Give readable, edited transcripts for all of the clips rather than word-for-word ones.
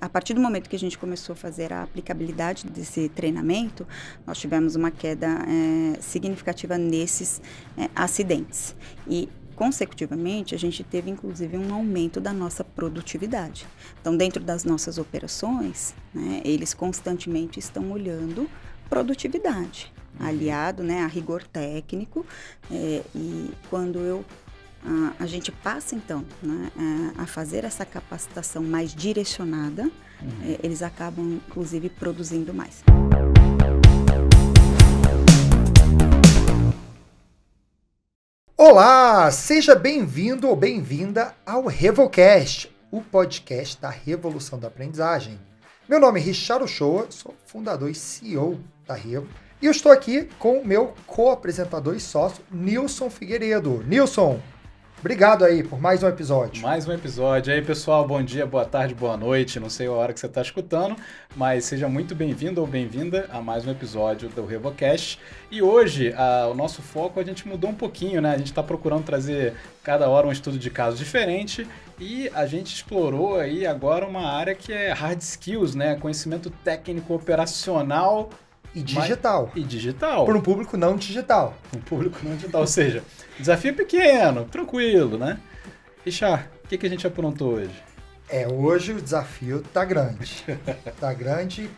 a partir do momento que a gente começou a fazer a aplicabilidade desse treinamento, nós tivemos uma queda significativa nesses acidentes. E, consecutivamente, a gente teve, inclusive, um aumento da nossa produtividade. Então, dentro das nossas operações, né, eles constantemente estão olhando produtividade, aliado, né, a rigor técnico, e quando a gente passa, então, né, a fazer essa capacitação mais direcionada, eles acabam, inclusive, produzindo mais. Olá, seja bem-vindo ou bem-vinda ao RevoCast, o podcast da Revolução da Aprendizagem. Meu nome é Richard Ochoa, sou fundador e CEO da Revo, e eu estou aqui com o meu co-apresentador e sócio, Nilson Figueiredo. Nilson, obrigado aí por mais um episódio. Mais um episódio. E aí, pessoal, bom dia, boa tarde, boa noite. Não sei a hora que você está escutando, mas seja muito bem-vindo ou bem-vinda a mais um episódio do RevoCast. E hoje, o nosso foco, a gente mudou um pouquinho, né? A gente está procurando trazer cada hora um estudo de caso diferente e a gente explorou aí agora uma área que é hard skills, né? Conhecimento técnico operacional E digital. E digital. Por um público não digital. Um público não digital, ou seja, desafio pequeno, tranquilo, né? Richard, o que a gente aprontou hoje? Hoje o desafio tá grande. Tá grande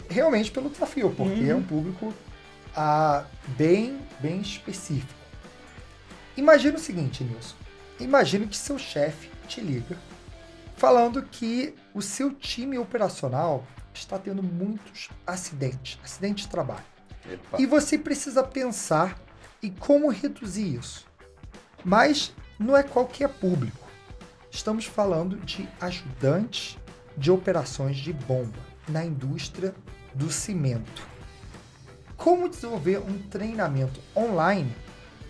realmente pelo desafio, porque é um público bem específico. Imagina o seguinte, Nilson. Imagina que seu chefe te liga falando que o seu time operacional está tendo muitos acidentes de trabalho. Epa. E você precisa pensar em como reduzir isso. Mas não é qualquer público. Estamos falando de ajudantes de operações de bomba na indústria do cimento. Como desenvolver um treinamento online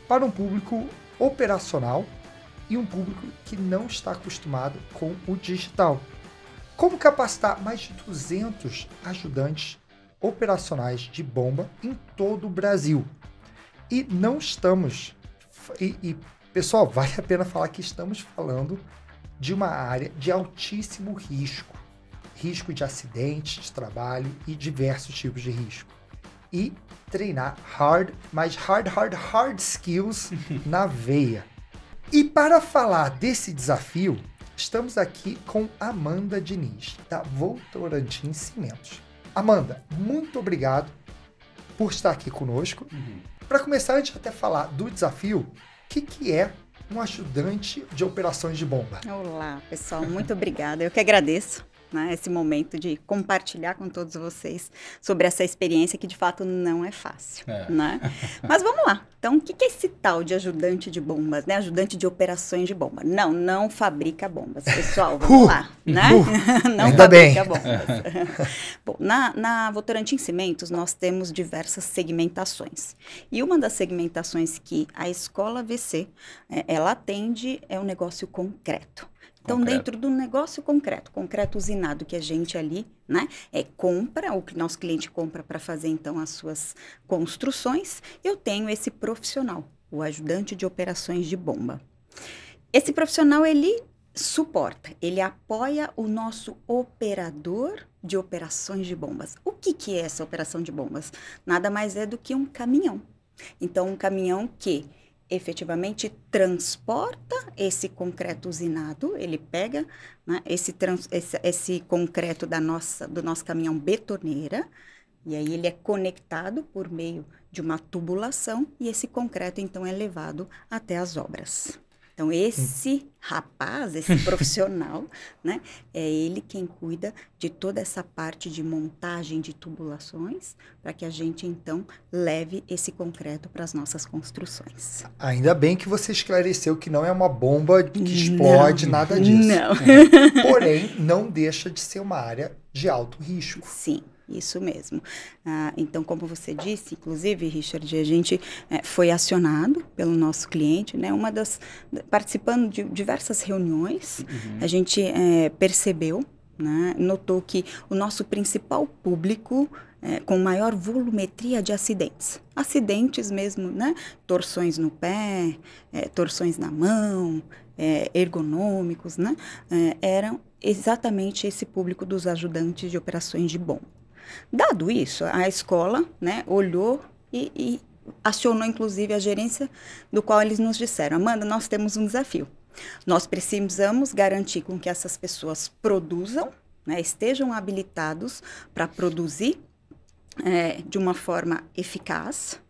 para um público operacional e um público que não está acostumado com o digital? Como capacitar mais de 200 ajudantes operacionais de bomba em todo o Brasil? E não estamos... pessoal, vale a pena falar que estamos falando de uma área de altíssimo risco. Risco de acidentes de trabalho e diversos tipos de risco. E treinar hard skills na veia. E para falar desse desafio, estamos aqui com Amanda Diniz, da Votorantim Cimentos. Amanda, muito obrigado por estar aqui conosco. Para começar, antes de até falar do desafio, o que é um ajudante de operações de bomba? Olá, pessoal, muito obrigada. Eu que agradeço, né, esse momento de compartilhar com todos vocês sobre essa experiência que de fato não é fácil, né? Mas vamos lá. Então, o que é esse tal de ajudante de bombas, né? Ajudante de operações de bomba? Não fabrica bombas, pessoal. Vamos lá, né? Não ainda fabrica bem. bombas. Bom, na Votorantim Cimentos, nós temos diversas segmentações. E uma das segmentações que a escola VC, ela atende é o negócio concreto. Então, dentro do negócio concreto usinado que a gente ali, né, compra, o que nosso cliente compra para fazer, então, as suas construções, eu tenho esse profissional, o ajudante de operações de bomba. Esse profissional, ele suporta, ele apoia o nosso operador de operações de bombas. O que é essa operação de bombas? Nada mais é do que um caminhão. Então, um caminhão que efetivamente transporta esse concreto usinado, ele pega, né, esse concreto do nosso caminhão betoneira, e aí ele é conectado por meio de uma tubulação, e esse concreto, então, é levado até as obras. Então, esse rapaz, esse profissional, né, é ele quem cuida de toda essa parte de montagem de tubulações, para que a gente, então, leve esse concreto para as nossas construções. Ainda bem que você esclareceu que não é uma bomba que explode, nada disso. Não. Porém, não deixa de ser uma área de alto risco. Sim. Isso mesmo. Então, como você disse, inclusive, Richard, a gente foi acionado pelo nosso cliente, né? Participando de diversas reuniões, a gente percebeu, né? Notou que o nosso principal público com maior volumetria de acidentes mesmo, né? Torções no pé, torções na mão, ergonômicos, né? Eram exatamente esse público dos ajudantes de operações de bomba. Dado isso, a escola, né, olhou e acionou, inclusive, a gerência, do qual eles nos disseram: Amanda, nós temos um desafio. Nós precisamos garantir com que essas pessoas produzam, né, estejam habilitados para produzir de uma forma eficaz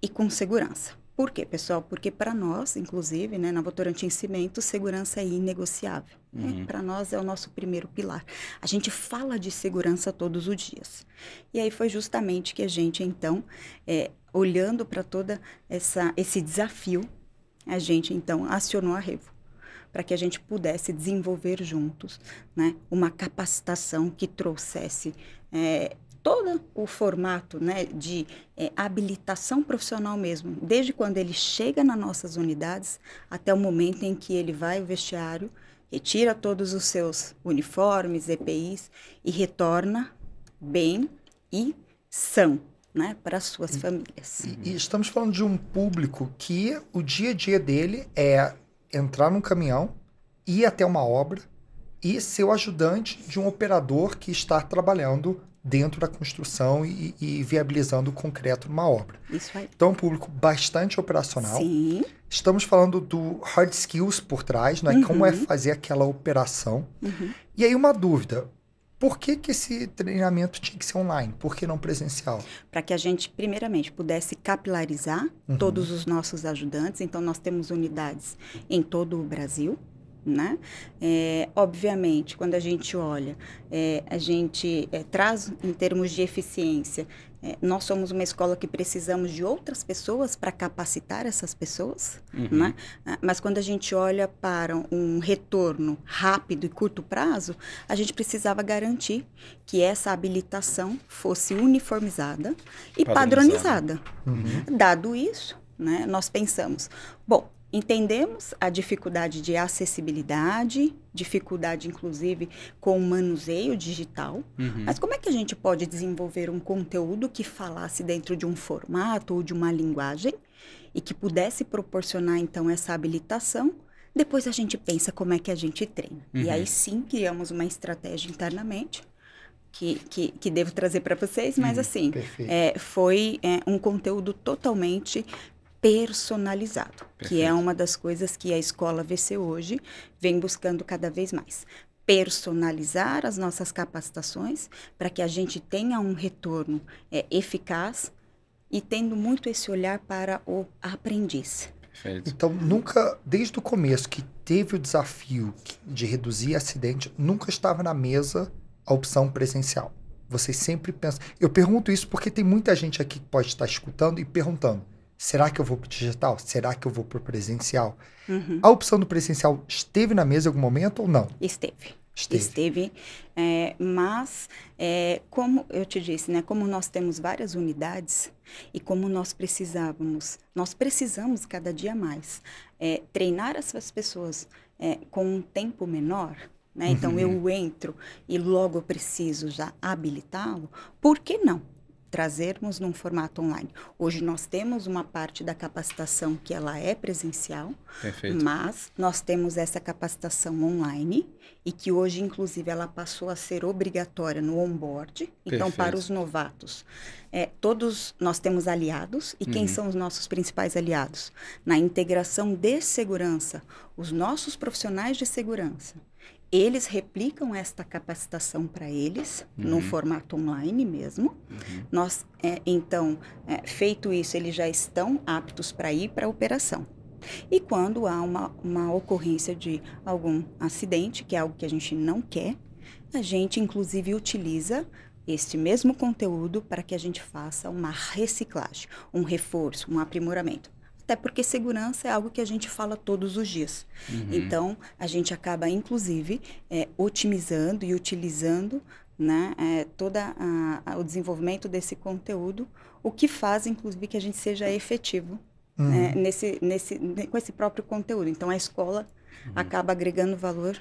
e com segurança. Por quê, pessoal? Porque para nós, inclusive, né, na Votorantim Cimentos, segurança é inegociável. Né? Para nós é o nosso primeiro pilar. A gente fala de segurança todos os dias. E aí foi justamente que a gente, então, olhando para todo esse desafio, a gente, então, acionou a Revo, para que a gente pudesse desenvolver juntos, né, uma capacitação que trouxesse todo o formato, né, de habilitação profissional mesmo, desde quando ele chega nas nossas unidades até o momento em que ele vai ao vestiário, retira todos os seus uniformes, EPIs e retorna bem e são, né, para as suas famílias. E estamos falando de um público que o dia a dia dele é entrar num caminhão, ir até uma obra e ser o ajudante de um operador que está trabalhando dentro da construção e viabilizando o concreto numa obra. Isso aí. Então, é um público bastante operacional. Sim. Estamos falando do hard skills por trás, né? Como é fazer aquela operação. E aí, uma dúvida. Por que esse treinamento tinha que ser online? Por que não presencial? Para que a gente, primeiramente, pudesse capilarizar todos os nossos ajudantes. Então, nós temos unidades em todo o Brasil, né? Obviamente, quando a gente olha, a gente traz em termos de eficiência, nós somos uma escola que precisamos de outras pessoas para capacitar essas pessoas, né? Mas quando a gente olha para um retorno rápido e curto prazo, a gente precisava garantir que essa habilitação fosse uniformizada e padronizada. Dado isso, né, nós pensamos, bom, entendemos a dificuldade de acessibilidade, dificuldade, inclusive, com o manuseio digital, mas como é que a gente pode desenvolver um conteúdo que falasse dentro de um formato ou de uma linguagem e que pudesse proporcionar, então, essa habilitação? Depois a gente pensa como é que a gente treina. E aí, sim, criamos uma estratégia internamente, que devo trazer para vocês, mas, assim, foi um conteúdo totalmente personalizado, que é uma das coisas que a Escola VC hoje vem buscando cada vez mais. Personalizar as nossas capacitações para que a gente tenha um retorno eficaz e tendo muito esse olhar para o aprendiz. Perfeito. Então, nunca, desde o começo que teve o desafio de reduzir acidente, nunca estava na mesa a opção presencial. Vocês sempre pensam... Eu pergunto isso porque tem muita gente aqui que pode estar escutando e perguntando: será que eu vou para o digital? Será que eu vou para o presencial? A opção do presencial esteve na mesa em algum momento ou não? Esteve, mas como eu te disse, né, como nós temos várias unidades e como nós precisamos cada dia mais treinar essas pessoas com um tempo menor, né? Então eu entro e logo preciso já habilitá-lo, por que não trazermos num formato online? Hoje nós temos uma parte da capacitação que ela é presencial, mas nós temos essa capacitação online e que hoje, inclusive, ela passou a ser obrigatória no onboard. Então, para os novatos, todos nós temos aliados. E quem são os nossos principais aliados? Na integração de segurança, os nossos profissionais de segurança. Eles replicam esta capacitação para eles, no formato online mesmo. Nós, então, feito isso, eles já estão aptos para ir para a operação. E quando há uma ocorrência de algum acidente, que é algo que a gente não quer, a gente, inclusive, utiliza este mesmo conteúdo para que a gente faça uma reciclagem, um reforço, um aprimoramento. Até porque segurança é algo que a gente fala todos os dias. Então, a gente acaba, inclusive, otimizando e utilizando, né, todo o desenvolvimento desse conteúdo, o que faz, inclusive, que a gente seja efetivo com esse próprio conteúdo. Então, a escola acaba agregando valor,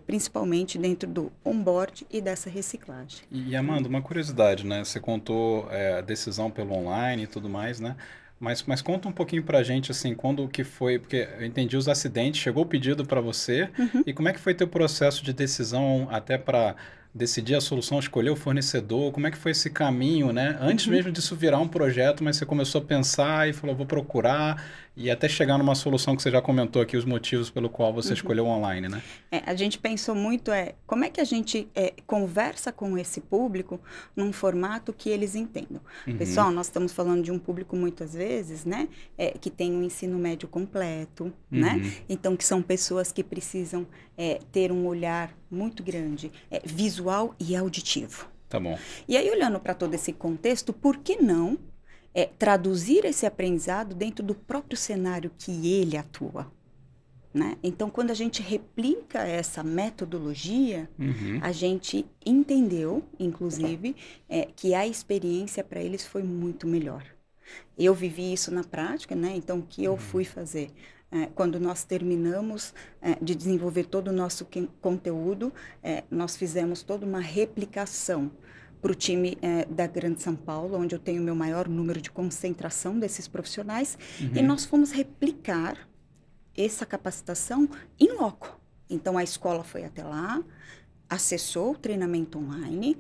principalmente dentro do onboard e dessa reciclagem. E Amanda, uma curiosidade, né? Você contou a decisão pelo online e tudo mais, né? Mas conta um pouquinho pra gente, assim, quando que foi, porque eu entendi os acidentes, chegou o pedido para você, e como é que foi teu processo de decisão até para decidir a solução, escolher o fornecedor, como é que foi esse caminho, né? Antes mesmo disso virar um projeto, mas você começou a pensar e falou, vou procurar, e até chegar numa solução que você já comentou aqui, os motivos pelo qual você escolheu online, né? A gente pensou muito, como é que a gente conversa com esse público num formato que eles entendam. Pessoal, nós estamos falando de um público, muitas vezes, né, que tem um ensino médio completo, né? Então, que são pessoas que precisam ter um olhar muito grande, visual e auditivo. Tá bom. E aí, olhando para todo esse contexto, por que não traduzir esse aprendizado dentro do próprio cenário que ele atua? Né? Então, quando a gente replica essa metodologia, a gente entendeu, inclusive, que a experiência para eles foi muito melhor. Eu vivi isso na prática, né? Então, o que eu fui fazer? Quando nós terminamos de desenvolver todo o nosso conteúdo, nós fizemos toda uma replicação para o time da Grande São Paulo, onde eu tenho o meu maior número de concentração desses profissionais, e nós fomos replicar essa capacitação in loco. Então, a escola foi até lá, acessou o treinamento online,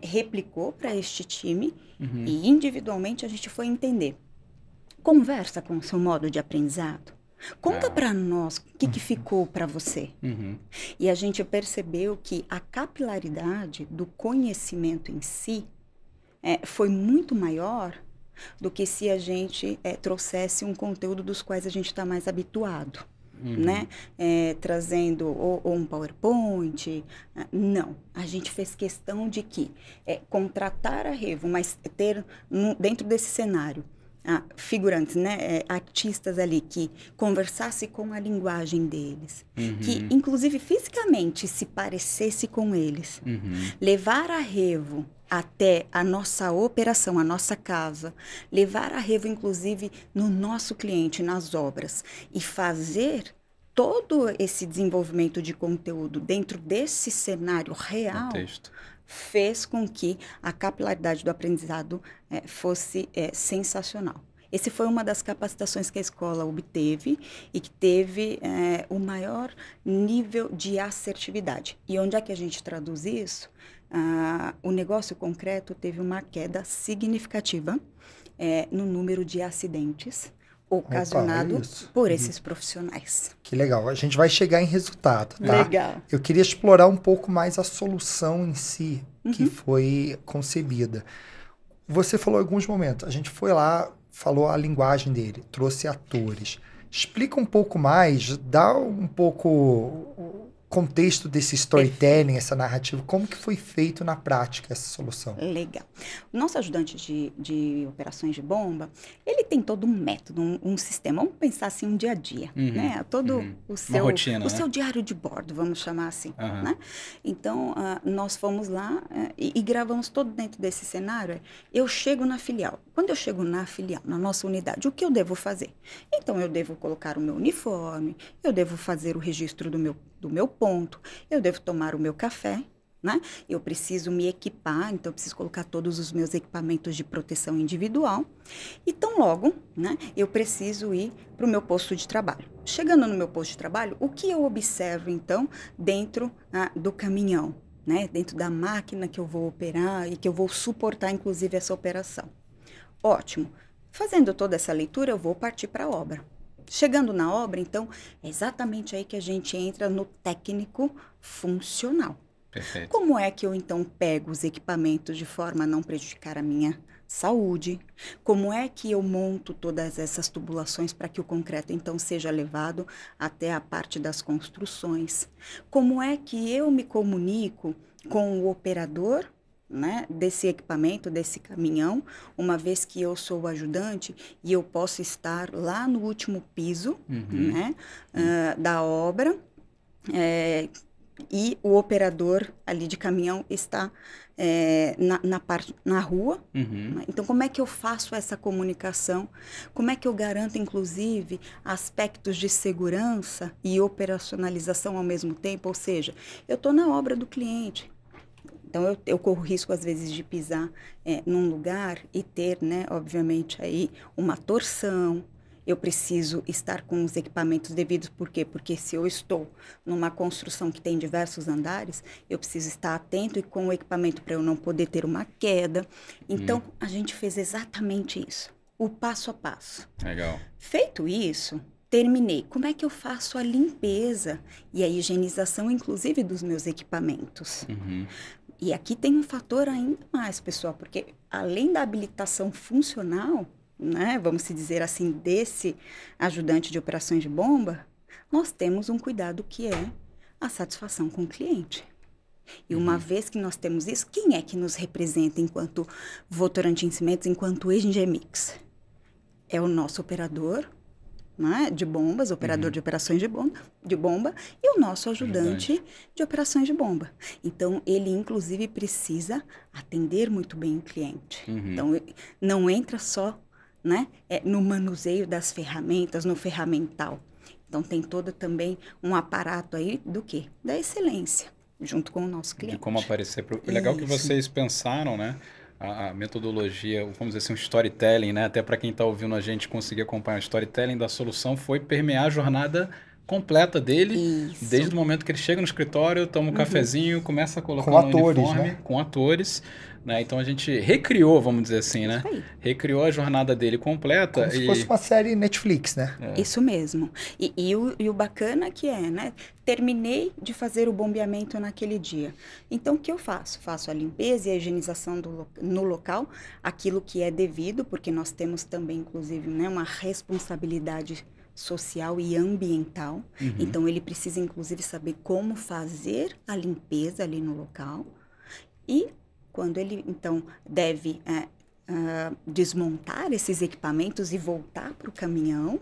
replicou para este time, e individualmente a gente foi entender. Conversa com o seu modo de aprendizado. Conta para nós o que ficou para você. E a gente percebeu que a capilaridade do conhecimento em si foi muito maior do que se a gente trouxesse um conteúdo dos quais a gente está mais habituado, né? Trazendo ou um PowerPoint. Não, a gente fez questão de que contratar a Revo, mas ter dentro desse cenário figurantes, né, artistas ali que conversasse com a linguagem deles, que inclusive fisicamente se parecesse com eles, levar a Revo até a nossa operação, a nossa casa, levar a Revo inclusive no nosso cliente, nas obras, e fazer todo esse desenvolvimento de conteúdo dentro desse cenário real, fez com que a capilaridade do aprendizado fosse sensacional. Essa foi uma das capacitações que a escola obteve e que teve o maior nível de assertividade. E onde é que a gente traduz isso? O negócio concreto teve uma queda significativa no número de acidentes ocasionado por esses profissionais. Que legal. A gente vai chegar em resultado, tá? Legal. Eu queria explorar um pouco mais a solução em si que foi concebida. Você falou em alguns momentos, a gente foi lá, falou a linguagem dele, trouxe atores. Explica um pouco mais, dá um pouco o contexto desse storytelling, essa narrativa, como que foi feito na prática essa solução? Legal. O nosso ajudante de operações de bomba, ele tem todo um método, um sistema. Vamos pensar assim, um dia a dia, né? Todo o seu, rotina, seu diário de bordo, vamos chamar assim, né? Então, nós fomos lá e gravamos todo dentro desse cenário. Eu chego na filial. Quando eu chego na filial, na nossa unidade, o que eu devo fazer? Então, eu devo colocar o meu uniforme, eu devo fazer o registro do meu ponto, eu devo tomar o meu café, né? Eu preciso me equipar, então eu preciso colocar todos os meus equipamentos de proteção individual. E tão logo, né, eu preciso ir para o meu posto de trabalho. Chegando no meu posto de trabalho, o que eu observo, então, dentro do caminhão, né? Dentro da máquina que eu vou operar e que eu vou suportar, inclusive, essa operação. Ótimo. Fazendo toda essa leitura, eu vou partir para a obra. Chegando na obra, então, é exatamente aí que a gente entra no técnico funcional. Perfeito. Como é que eu, então, pego os equipamentos de forma a não prejudicar a minha saúde? Como é que eu monto todas essas tubulações para que o concreto, então, seja levado até a parte das construções? Como é que eu me comunico com o operador, né, desse equipamento, desse caminhão, uma vez que eu sou o ajudante e eu posso estar lá no último piso, né, da obra, e o operador ali de caminhão está na rua. Então, como é que eu faço essa comunicação? Como é que eu garanto, inclusive, aspectos de segurança e operacionalização ao mesmo tempo? Ou seja, eu estou na obra do cliente. Então, eu corro risco, às vezes, de pisar num lugar e ter, né, obviamente, aí uma torção. Eu preciso estar com os equipamentos devidos. Por quê? Porque se eu estou numa construção que tem diversos andares, eu preciso estar atento e com o equipamento para eu não poder ter uma queda. Então, a gente fez exatamente isso. O passo a passo. Legal. Feito isso, terminei. Como é que eu faço a limpeza e a higienização, inclusive, dos meus equipamentos? E aqui tem um fator ainda mais, pessoal, porque além da habilitação funcional, né, vamos dizer assim, desse ajudante de operações de bomba, nós temos um cuidado que é a satisfação com o cliente. E uma vez que nós temos isso, quem é que nos representa enquanto Votorantim Cimentos, enquanto Engemix? É o nosso operador, né, de bombas, operador de operações de bomba, e o nosso ajudante de operações de bomba. Então, ele, inclusive, precisa atender muito bem o cliente. Então, não entra só, né, no manuseio das ferramentas, no ferramental. Então, tem todo também um aparato aí do quê? Da excelência, junto com o nosso cliente. De como aparecer. Legal que vocês pensaram, né? A metodologia, vamos dizer assim, um storytelling, né? Até para quem está ouvindo a gente conseguir acompanhar o storytelling da solução, foi permear a jornada completa dele, desde o momento que ele chega no escritório, toma um cafezinho, começa a colocar um uniforme, né? Com atores, né? Então a gente recriou, vamos dizer assim, né? Recriou a jornada dele completa. Como se fosse uma série Netflix, né? Isso mesmo. E o bacana que é, né? Terminei de fazer o bombeamento naquele dia. Então, o que eu faço? Faço a limpeza e a higienização no local, aquilo que é devido, porque nós temos também, inclusive, né, uma responsabilidade social e ambiental. Então, ele precisa, inclusive, saber como fazer a limpeza ali no local. E quando ele, então, deve desmontar esses equipamentos e voltar para o caminhão,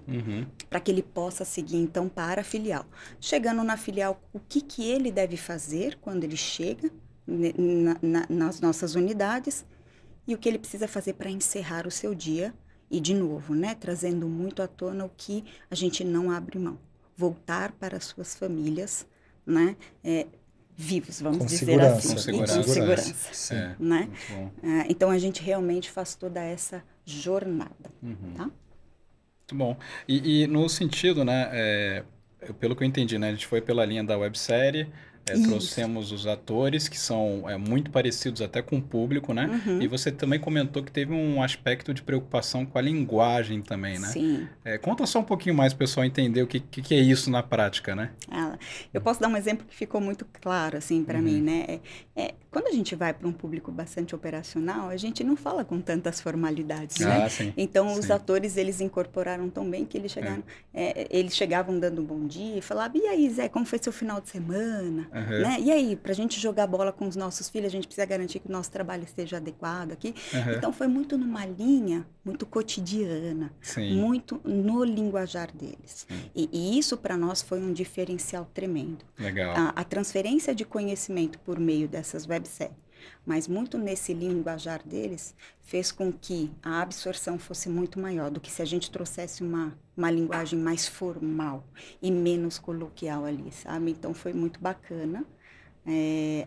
para que ele possa seguir, então, para a filial. Chegando na filial, o que ele deve fazer quando ele chega nas nossas unidades e o que ele precisa fazer para encerrar o seu dia. E, de novo, né, trazendo muito à tona o que a gente não abre mão. Voltar para as suas famílias, né, vivos, vamos dizer assim. Com segurança. Com segurança. Né? Então, a gente realmente faz toda essa jornada. Tá? Muito bom. E no sentido, né, pelo que eu entendi, né, a gente foi pela linha da websérie, trouxemos os atores, que são muito parecidos até com o público, né? E você também comentou que teve um aspecto de preocupação com a linguagem também, né? Sim. Conta só um pouquinho mais para o pessoal entender o que é isso na prática, né? Eu posso dar um exemplo que ficou muito claro, assim, para mim, né? Quando a gente vai para um público bastante operacional, a gente não fala com tantas formalidades, né? Sim. Então, os atores, eles incorporaram tão bem que eles chegaram, eles chegavam dando um bom dia e falavam, e aí, Zé, como foi seu final de semana? Né? E aí, para a gente jogar bola com os nossos filhos, a gente precisa garantir que o nosso trabalho esteja adequado aqui. Então, foi muito numa linha muito cotidiana, muito no linguajar deles. E isso, para nós, foi um diferencial tremendo. Legal. A transferência de conhecimento por meio dessas webséries, mas muito nesse linguajar deles, fez com que a absorção fosse muito maior do que se a gente trouxesse uma linguagem mais formal e menos coloquial ali, sabe? Então, foi muito bacana.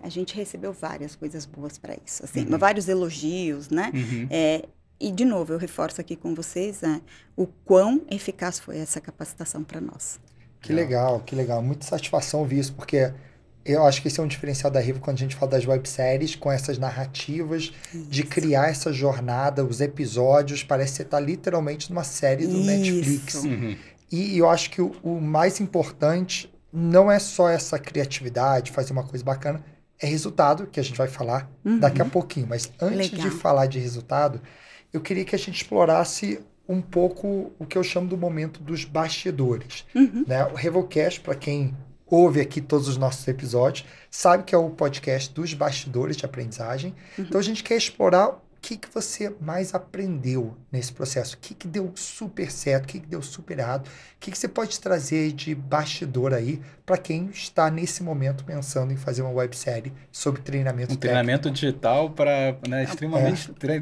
A gente recebeu várias coisas boas para isso, assim, vários elogios, né? E, de novo, eu reforço aqui com vocês o quão eficaz foi essa capacitação para nós. Que legal, que legal. Muita satisfação ouvir isso, porque eu acho que esse é um diferencial da Rivo quando a gente fala das webséries, com essas narrativas, de criar essa jornada, os episódios, parece que você está literalmente numa série do Netflix. E eu acho que o mais importante não é só essa criatividade, fazer uma coisa bacana, é resultado, que a gente vai falar daqui a pouquinho. Mas antes de falar de resultado, eu queria que a gente explorasse um pouco o que eu chamo do momento dos bastidores. Né? O Revocast, para quem ouve aqui todos os nossos episódios, sabe que é o podcast dos bastidores de aprendizagem. Então, a gente quer explorar que você mais aprendeu nesse processo? O que deu super certo? O que deu super errado? O que você pode trazer de bastidor aí para quem está nesse momento pensando em fazer uma websérie sobre treinamento técnico? Treinamento digital para, né,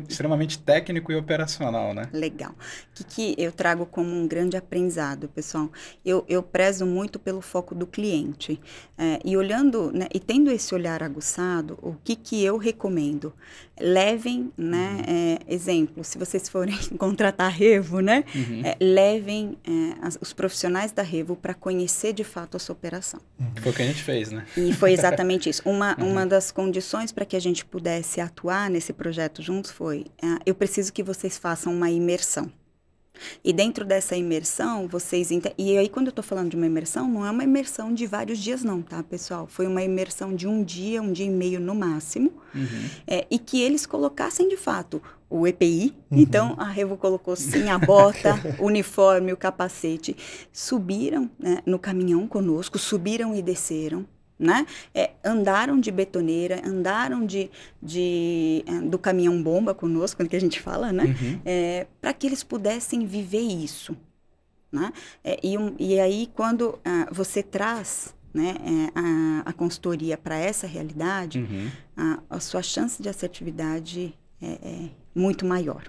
extremamente técnico e operacional, né? Legal. O que eu trago como um grande aprendizado, pessoal? Eu prezo muito pelo foco do cliente. E olhando, né, e tendo esse olhar aguçado, o que eu recomendo? Levem, né, exemplo, se vocês forem contratar a Revo, né, levem os profissionais da Revo para conhecer de fato a sua operação. Foi o que a gente fez, né? E foi exatamente isso. Uma das condições para que a gente pudesse atuar nesse projeto juntos foi, eu preciso que vocês façam uma imersão. E dentro dessa imersão, e aí quando eu estou falando de uma imersão, não é uma imersão de vários dias não, tá, pessoal? Foi uma imersão de um dia e meio no máximo, e que eles colocassem de fato o EPI, então a Revo colocou sim a bota, o uniforme, o capacete, subiram, né, no caminhão conosco, subiram e desceram, né? Andaram de betoneira, andaram do caminhão-bomba conosco, quando que a gente fala, né? Para que eles pudessem viver isso, né? E aí, quando você traz, né, a consultoria para essa realidade, a sua chance de assertividade é muito maior.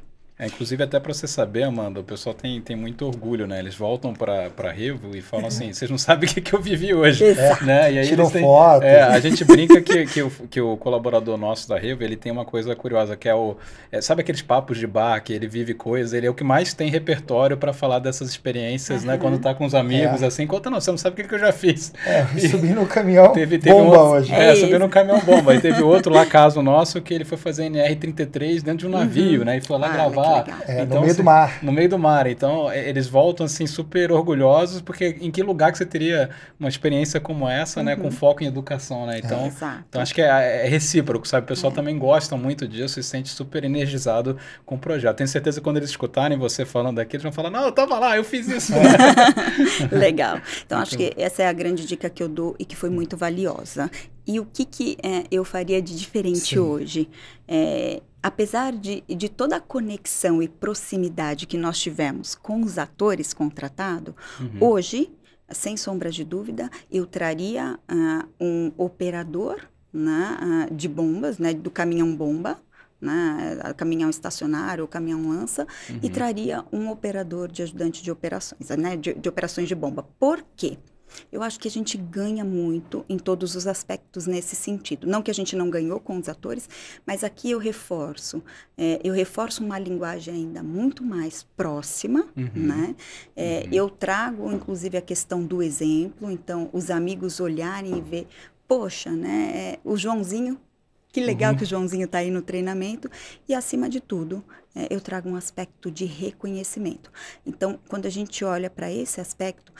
Inclusive, até para você saber, Amanda, o pessoal tem muito orgulho, né? Eles voltam para Revo e falam assim, vocês não sabem o que eu vivi hoje. Né? E aí tiram foto. A gente brinca que o colaborador nosso da Revo, ele tem uma coisa curiosa, que sabe aqueles papos de bar, que ele vive coisas, ele é o que mais tem repertório para falar dessas experiências, né? Quando tá com os amigos, assim, conta não, você não sabe o que eu já fiz. Subi no caminhão teve bomba hoje. Subiu no caminhão bomba. E teve outro lá, caso nosso, que ele foi fazer NR33 dentro de um navio, né? E foi lá gravar. No meio do mar. No meio do mar. Então, eles voltam, assim, super orgulhosos, porque em que lugar que você teria uma experiência como essa, né? Com foco em educação, né? Então, acho que é recíproco, sabe? O pessoal também gosta muito disso e se sente super energizado com o projeto. Tenho certeza que quando eles escutarem você falando aqui, eles vão falar, não, eu tava lá, eu fiz isso. Legal. Então, acho que essa é a grande dica que eu dou e que foi muito valiosa. E o que eu faria de diferente hoje? Apesar de toda a conexão e proximidade que nós tivemos com os atores contratados, hoje, sem sombra de dúvida, eu traria um operador, né, de bombas, né, do caminhão-bomba, né, caminhão estacionário ou caminhão lança, e traria um operador de ajudante de operações, né, de operações de bomba. Por quê? Eu acho que a gente ganha muito em todos os aspectos nesse sentido. Não que a gente não ganhou com os atores, mas aqui eu reforço uma linguagem ainda muito mais próxima, né? Eu trago, inclusive, a questão do exemplo, então, os amigos olharem e ver, poxa, né, o Joãozinho, que legal que o Joãozinho está aí no treinamento. E, acima de tudo, eu trago um aspecto de reconhecimento. Então, quando a gente olha para esse aspecto,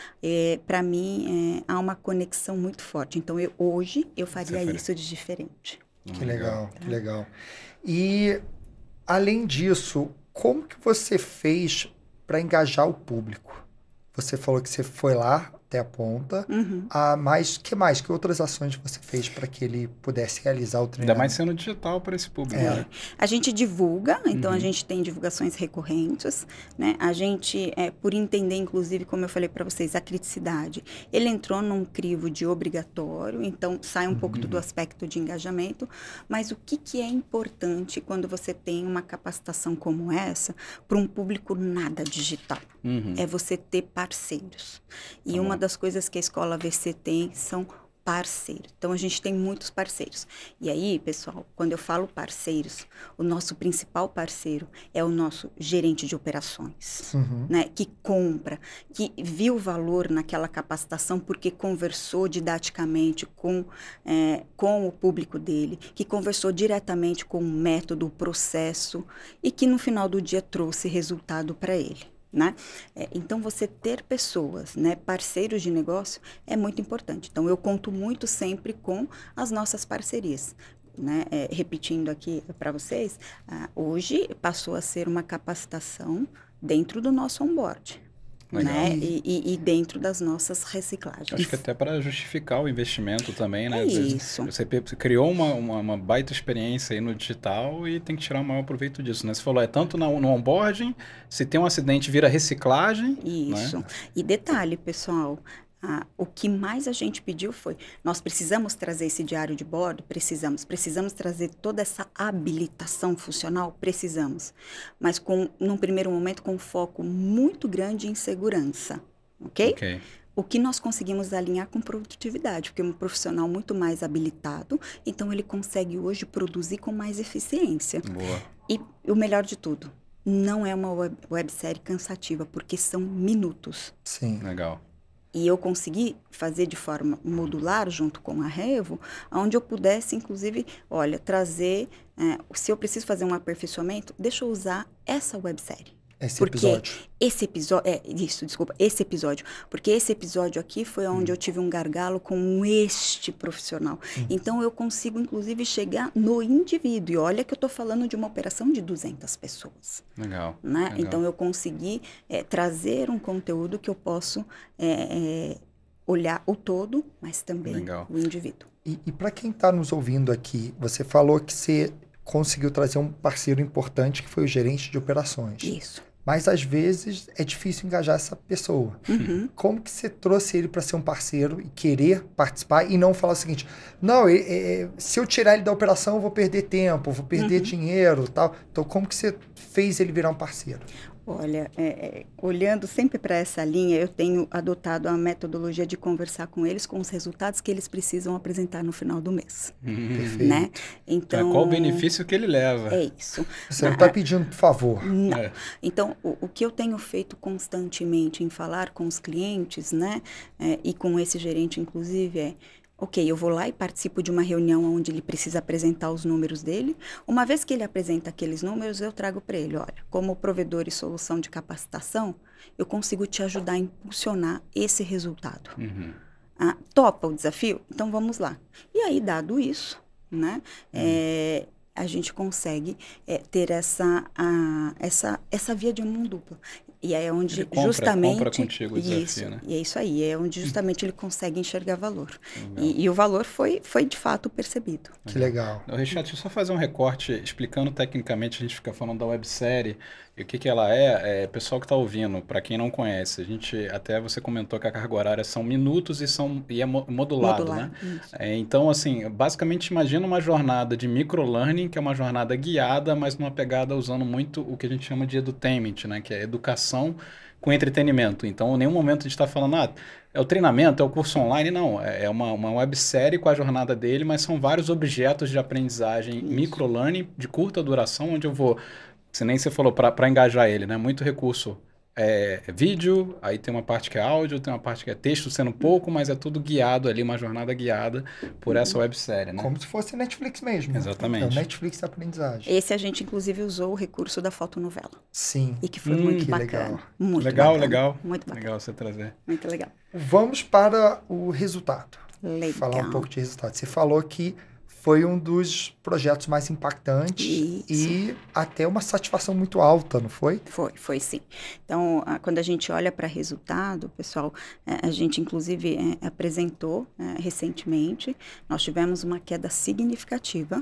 para mim, há uma conexão muito forte. Então, hoje, eu faria isso de diferente. Que legal, que legal. E, além disso, como que você fez para engajar o público? Você falou que você foi lá até a ponta, mas que outras ações você fez para que ele pudesse realizar o treinamento? Ainda mais sendo digital para esse público. Né? A gente divulga, então a gente tem divulgações recorrentes, né? A gente, por entender, inclusive, como eu falei para vocês, a criticidade, ele entrou num crivo de obrigatório, então sai um pouco do aspecto de engajamento, mas o que é importante quando você tem uma capacitação como essa para um público nada digital? É você ter parceiros. E uma das coisas que a Escola VC tem são parceiros. Então, a gente tem muitos parceiros. E aí, pessoal, quando eu falo parceiros, o nosso principal parceiro é o nosso gerente de operações, né? Que compra, que viu valor naquela capacitação porque conversou didaticamente com o público dele, que conversou diretamente com o método, o processo e que no final do dia trouxe resultado para ele. Né? Então, você ter pessoas, né, parceiros de negócio é muito importante. Então, eu conto muito sempre com as nossas parcerias. Né? Repetindo aqui para vocês, hoje passou a ser uma capacitação dentro do nosso onboard. né? E dentro das nossas reciclagens. Acho que até para justificar o investimento também, né? Isso. Você criou uma baita experiência aí no digital e tem que tirar o maior proveito disso, né? Você falou, tanto no onboarding, se tem um acidente, vira reciclagem. Isso. Né? E detalhe, pessoal, o que mais a gente pediu foi, nós precisamos trazer esse diário de bordo? Precisamos trazer toda essa habilitação funcional? Precisamos. Mas num primeiro momento com um foco muito grande em segurança, ok? O que nós conseguimos alinhar com produtividade, porque é um profissional muito mais habilitado, então ele consegue hoje produzir com mais eficiência. Boa. E o melhor de tudo, não é uma websérie cansativa, porque são minutos. Sim. Legal. E eu consegui fazer de forma modular, junto com a Revo, onde eu pudesse, inclusive, trazer... se eu preciso fazer um aperfeiçoamento, deixa eu usar essa websérie. Esse episódio. Porque esse episódio aqui foi onde eu tive um gargalo com este profissional. Então, eu consigo, inclusive, chegar no indivíduo. E olha que eu estou falando de uma operação de 200 pessoas. Legal. Né? Legal. Então, eu consegui trazer um conteúdo que eu posso olhar o todo, mas também o indivíduo. E para quem está nos ouvindo aqui, você falou que você conseguiu trazer um parceiro importante, que foi o gerente de operações. Isso. Mas, às vezes, é difícil engajar essa pessoa. Como que você trouxe ele para ser um parceiro e querer participar e não falar o seguinte, não, se eu tirar ele da operação, eu vou perder tempo, eu vou perder dinheiro, tal. Então, como que você fez ele virar um parceiro? Olha, olhando sempre para essa linha, eu tenho adotado a metodologia de conversar com eles com os resultados que eles precisam apresentar no final do mês. Perfeito. Né? Então, qual o benefício que ele leva? É isso. Você não está pedindo, por favor. Não. Então, o que eu tenho feito constantemente em falar com os clientes, né, e com esse gerente, inclusive, ok, eu vou lá e participo de uma reunião onde ele precisa apresentar os números dele. Uma vez que ele apresenta aqueles números, eu trago para ele, olha, como provedor e solução de capacitação, eu consigo te ajudar a impulsionar esse resultado. Topa o desafio? Então, vamos lá. E aí, dado isso, né, a gente consegue ter essa via de mão dupla. E aí é onde ele compra contigo o desafio, isso, né? E é isso aí, é onde justamente ele consegue enxergar valor. E o valor foi de fato percebido. Que legal. Richard, deixa eu só fazer um recorte explicando tecnicamente, a gente fica falando da websérie e o que ela é. Pessoal que está ouvindo, para quem não conhece, até você comentou que a carga horária são minutos e é modulado, né? Então, assim, basicamente imagina uma jornada de microlearning, que é uma jornada guiada, mas numa pegada usando muito o que a gente chama de edutainment, né? Que é educação com entretenimento. Então, em nenhum momento a gente está falando, é o treinamento, é o curso online. Não, é uma websérie com a jornada dele, mas são vários objetos de aprendizagem microlearning de curta duração, onde eu vou, se nem você falou, para engajar ele, né? Muito recurso. Vídeo, aí tem uma parte que é áudio, tem uma parte que é texto, sendo pouco, mas é tudo guiado ali, uma jornada guiada por essa websérie, né? Como se fosse Netflix mesmo. Exatamente. É o Netflix da aprendizagem. Esse a gente, inclusive, usou o recurso da fotonovela. Sim. E que foi muito bacana. Legal. Muito legal, bacana. legal. Muito bacana. Legal você trazer. Muito legal. Vamos para o resultado. Legal. Falar um pouco de resultado. Você falou que foi um dos projetos mais impactantes e até uma satisfação muito alta, não foi? Foi sim. Então, quando a gente olha para resultado, pessoal, a gente inclusive apresentou recentemente, nós tivemos uma queda significativa.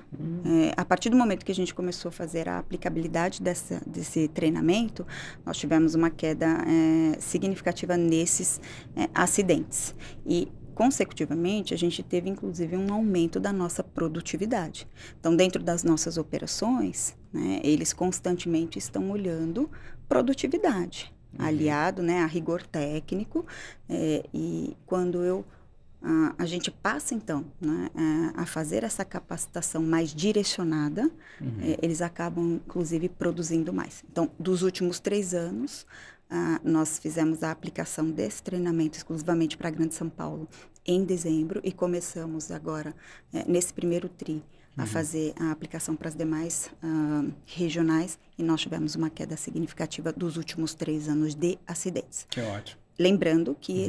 A partir do momento que a gente começou a fazer a aplicabilidade desse treinamento, nós tivemos uma queda significativa nesses acidentes. E consecutivamente, a gente teve, inclusive, um aumento da nossa produtividade. Então, dentro das nossas operações, né, eles constantemente estão olhando produtividade, aliado, né, a rigor técnico. E quando a gente passa, então, né, a fazer essa capacitação mais direcionada, eles acabam, inclusive, produzindo mais. Então, dos últimos 3 anos, nós fizemos a aplicação desse treinamento exclusivamente para a Grande São Paulo em dezembro e começamos agora, nesse primeiro TRI, a fazer a aplicação para as demais regionais e nós tivemos uma queda significativa dos últimos 3 anos de acidentes. Que ótimo. Lembrando que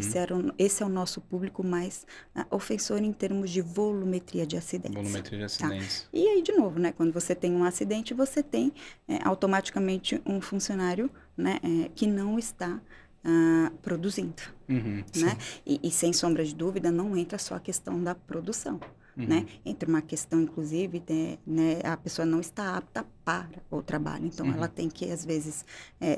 esse é o nosso público mais ofensor em termos de volumetria de acidentes. Volumetria de acidentes. Tá? E aí, de novo, né, quando você tem um acidente, você tem automaticamente um funcionário, né, que não está produzindo, Uhum, né? E sem sombra de dúvida, não entra só a questão da produção, né? Entra uma questão, inclusive, né, a pessoa não está apta para o trabalho. Então, ela tem que, às vezes,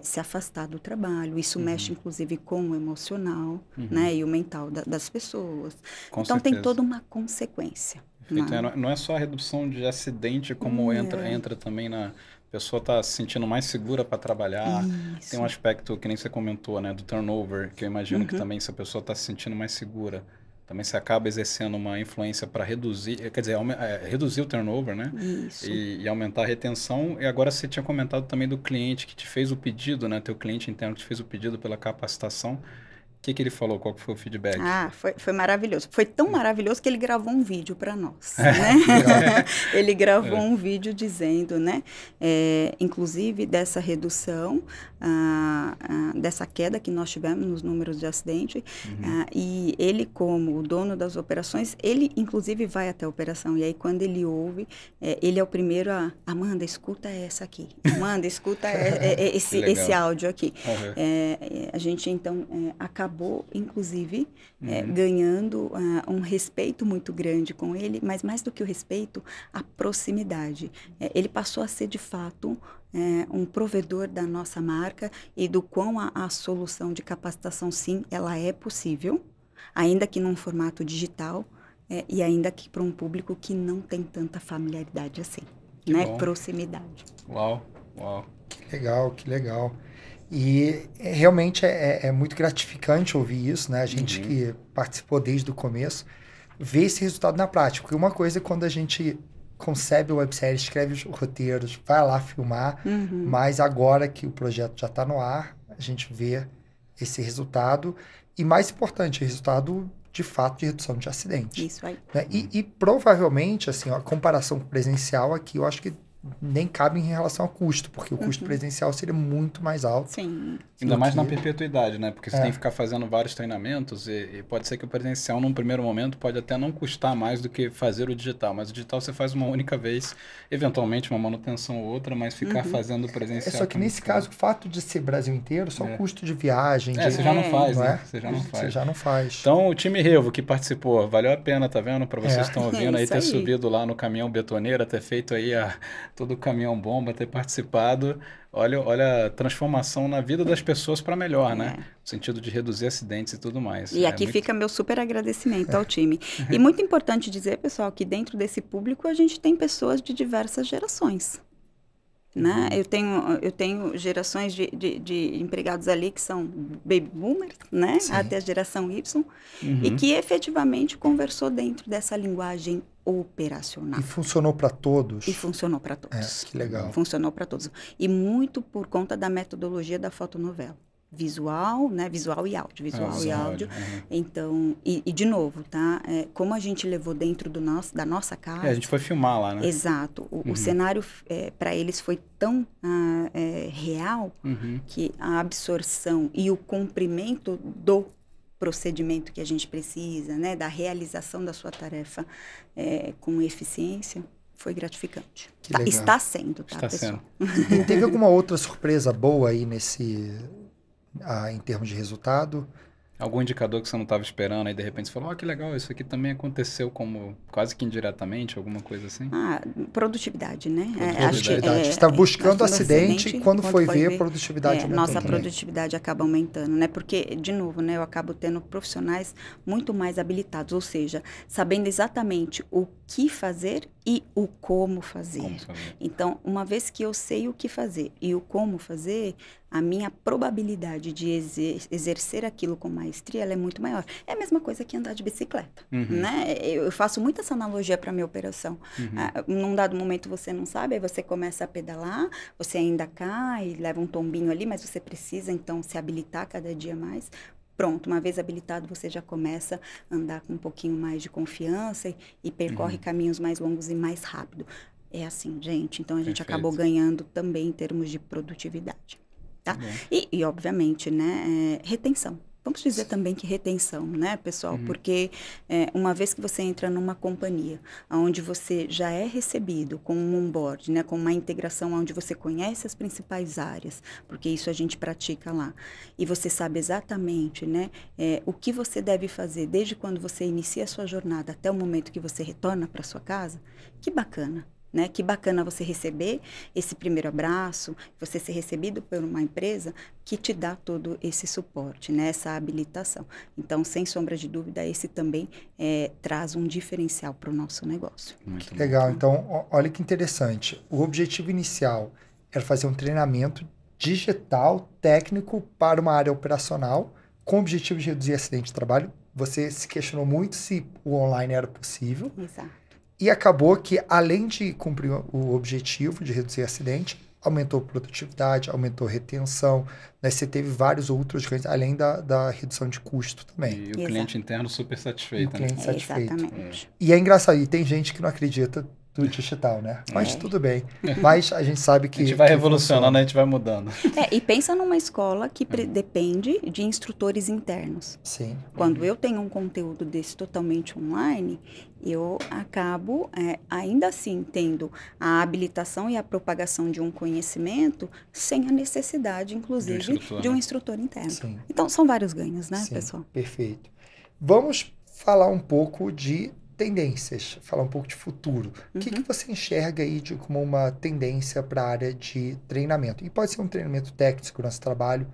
se afastar do trabalho. Isso mexe, inclusive, com o emocional, né? E o mental das pessoas. Com então, tem certeza. toda uma consequência. Então, não é só a redução de acidente, como entra também na... A pessoa está se sentindo mais segura para trabalhar. Isso. Tem um aspecto que nem você comentou, né? Do turnover, que eu imagino que também se a pessoa está se sentindo mais segura, também se acaba exercendo uma influência para reduzir, quer dizer, reduzir o turnover, né? Isso. E aumentar a retenção. E agora você tinha comentado também do cliente que te fez o pedido, né? Teu cliente interno que te fez o pedido pela capacitação. O que ele falou? Qual que foi o feedback? Foi maravilhoso. Foi tão maravilhoso que ele gravou um vídeo para nós, né? Ele gravou um vídeo dizendo, né? Inclusive dessa redução, dessa queda que nós tivemos nos números de acidente. E ele, como o dono das operações, ele, inclusive, vai até a operação. E aí, quando ele ouve, ele é o primeiro a... Amanda, escuta essa aqui. Amanda, escuta esse áudio aqui. A gente, então, acabou, inclusive, ganhando um respeito muito grande com ele, mas mais do que o respeito, a proximidade. Ele passou a ser, de fato, um provedor da nossa marca e do quão a solução de capacitação, sim, ela é possível, ainda que num formato digital e ainda que para um público que não tem tanta familiaridade assim, né? Bom. Proximidade. Uau. Que legal. E realmente é muito gratificante ouvir isso, né? A gente que participou desde o começo, ver esse resultado na prática. Porque uma coisa é quando a gente concebe a websérie, escreve os roteiros, vai lá filmar, mas agora que o projeto já está no ar, a gente vê esse resultado. E mais importante, o resultado de fato de redução de acidentes. Isso aí. Né? E provavelmente, assim, a comparação com o presencial aqui, eu acho que nem cabe em relação ao custo, porque o custo presencial seria muito mais alto. Sim. Ainda mais na perpetuidade, né? Porque você tem que ficar fazendo vários treinamentos e pode ser que o presencial, num primeiro momento, pode até não custar mais do que fazer o digital. Mas o digital você faz uma única vez, eventualmente uma manutenção ou outra, mas ficar fazendo o presencial... Só que nesse caso, o fato de ser Brasil inteiro, só o custo de viagem... você já não faz, não né? Você já não faz. Então, o time Revo que participou, valeu a pena, tá vendo? Para vocês que estão ouvindo aí, ter subido lá no caminhão betoneira, ter feito aí todo o caminhão bomba, ter participado. Olha a transformação na vida das pessoas para melhor, né? No sentido de reduzir acidentes e tudo mais. E aqui fica meu super agradecimento ao time. E muito importante dizer, pessoal, que dentro desse público a gente tem pessoas de diversas gerações. Né? Eu tenho gerações de empregados ali que são baby boomers, né? Até a geração Y, e que efetivamente conversou dentro dessa linguagem operacional. E funcionou para todos? E funcionou para todos. Que legal. Funcionou para todos. E muito por conta da metodologia da fotonovela. Visual, né? Visual e áudio. Então, e de novo, tá? Como a gente levou dentro da nossa casa... a gente foi filmar lá, né? Exato. O cenário, para eles, foi tão real que a absorção e o cumprimento do procedimento que a gente precisa, né? Da realização da sua tarefa com eficiência, foi gratificante. Está sendo, tá, pessoal? E teve alguma outra surpresa boa aí em termos de resultado? Algum indicador que você não estava esperando e de repente você falou, que legal, isso aqui também aconteceu como quase que indiretamente, alguma coisa assim? Produtividade, né? Você está buscando acidente, quando foi ver, a produtividade aumentou. Nossa produtividade acaba aumentando, né? Porque, de novo, né, eu acabo tendo profissionais muito mais habilitados, ou seja, sabendo exatamente o que fazer e o como fazer. Então, uma vez que eu sei o que fazer e o como fazer, a minha probabilidade de exercer aquilo com maestria ela é muito maior. É a mesma coisa que andar de bicicleta, né? Eu faço muito essa analogia para a minha operação. Num dado momento você não sabe, aí você começa a pedalar, você ainda cai, leva um tombinho ali, mas você precisa, então, se habilitar cada dia mais. Pronto, uma vez habilitado, você já começa a andar com um pouquinho mais de confiança e percorre caminhos mais longos e mais rápido. É assim, gente. Então, a gente acabou ganhando também em termos de produtividade. Tá? E obviamente, né, retenção. vamos dizer também que retenção, né, pessoal? Porque uma vez que você entra numa companhia, onde você já é recebido com um onboard, né, com uma integração onde você conhece as principais áreas, porque isso a gente pratica lá, e você sabe exatamente, né, o que você deve fazer desde quando você inicia a sua jornada até o momento que você retorna para sua casa, que bacana. Né? Que bacana você receber esse primeiro abraço, você ser recebido por uma empresa que te dá todo esse suporte, né? Essa habilitação. Então, sem sombra de dúvida, esse também traz um diferencial para o nosso negócio. Muito legal. Então, olha que interessante. O objetivo inicial era fazer um treinamento digital, técnico, para uma área operacional, com o objetivo de reduzir acidente de trabalho. Você se questionou muito se o online era possível. Exato. E acabou que, além de cumprir o objetivo de reduzir acidente, aumentou a produtividade, aumentou a retenção, né? Você teve vários outros ganhos, além da redução de custo também. E o cliente interno super satisfeito. O cliente satisfeito. Exatamente. E é engraçado, e tem gente que não acredita do digital, né? Mas tudo bem. Mas a gente sabe que... A gente vai revolucionando, a gente vai mudando. E pensa numa escola que depende de instrutores internos. Sim. Quando eu tenho um conteúdo desse totalmente online, eu acabo, ainda assim, tendo a habilitação e a propagação de um conhecimento sem a necessidade, inclusive, de um instrutor interno. Sim. Então, são vários ganhos, né, Sim, pessoal? Perfeito. Vamos falar um pouco de tendências, falar um pouco de futuro. O que você enxerga aí como uma tendência para a área de treinamento? E pode ser um treinamento técnico de segurança do trabalho,